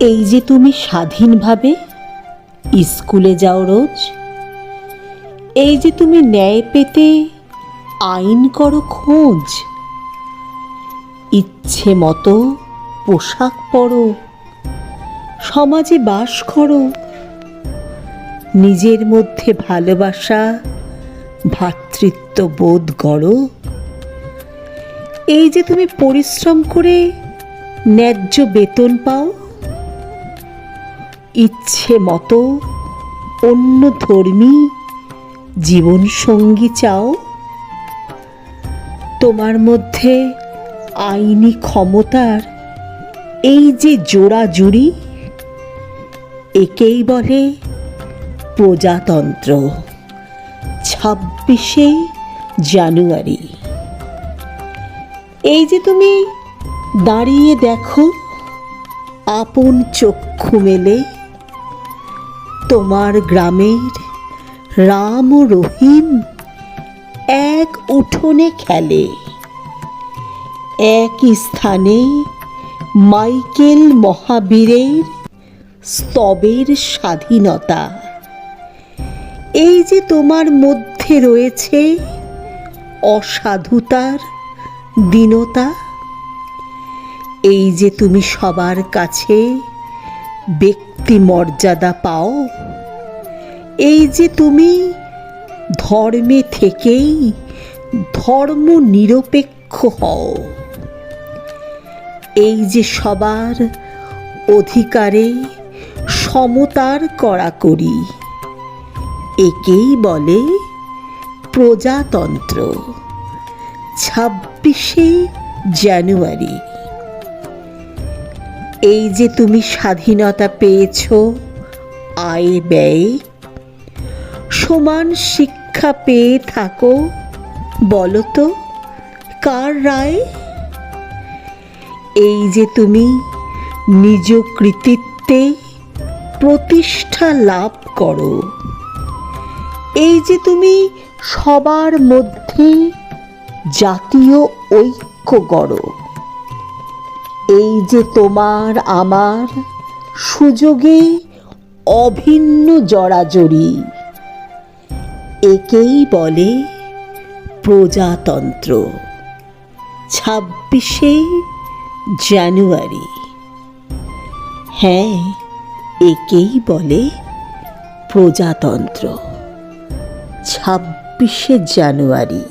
এই যে তুমি স্বাধীনভাবে স্কুলে যাও রোজ, এই যে তুমি ন্যায় পেতে আইন করো খোঁজ, ইচ্ছে মতো পোশাক পরো, সমাজে বাস করো, নিজের মধ্যে ভালোবাসা ভ্রাতৃত্ব বোধ গড়ো, এই যে তুমি পরিশ্রম করে ন্যায্য বেতন পাও, ইচ্ছে মতো অন্য ধর্মী জীবনসঙ্গী চাও, তোমার মধ্যে আইনি ক্ষমতার এই যে জোড়াজুড়ি, একেই বলে প্রজাতন্ত্র। 26শে জানুয়ারি। এই যে তুমি দাঁড়িয়ে দেখো আপন চক্ষু মেলে, তোমার গ্রামের রাম ও রহিম এক উঠোনে খেলে, এক স্থানে মাইকেল মহাবীরের স্তবের স্বাধীনতা। এই যে তোমার মধ্যে রয়েছে অসাধুতার দীনতা, এই যে তুমি সবার কাছে ব্যক্তি মর্যাদা পাও, এই যে তুমি ধর্মে থেকেই ধর্ম নিরপেক্ষ হও, এই যে সবার অধিকারে সমতার কড়াকড়ি, একেই বলে প্রজাতন্ত্র। 26শে জানুয়ারি। এই যে তুমি স্বাধীনতা পেয়েছ আয় ব্যয়, সমান শিক্ষা পেয়ে থাকো, বলো তো কার রায়? এই যে তুমি নিজ কৃতিত্বে প্রতিষ্ঠা লাভ করো, এই যে তুমি সবার মধ্যে জাতীয় ঐক্য গড়ো, এই যে তোমার আমার সুযোগে অভিন্ন জড়াজড়ি, একেই বলে প্রজাতন্ত্র। 26শে জানুয়ারি। হ্যাঁ, একেই বলে প্রজাতন্ত্র। 26শে জানুয়ারি।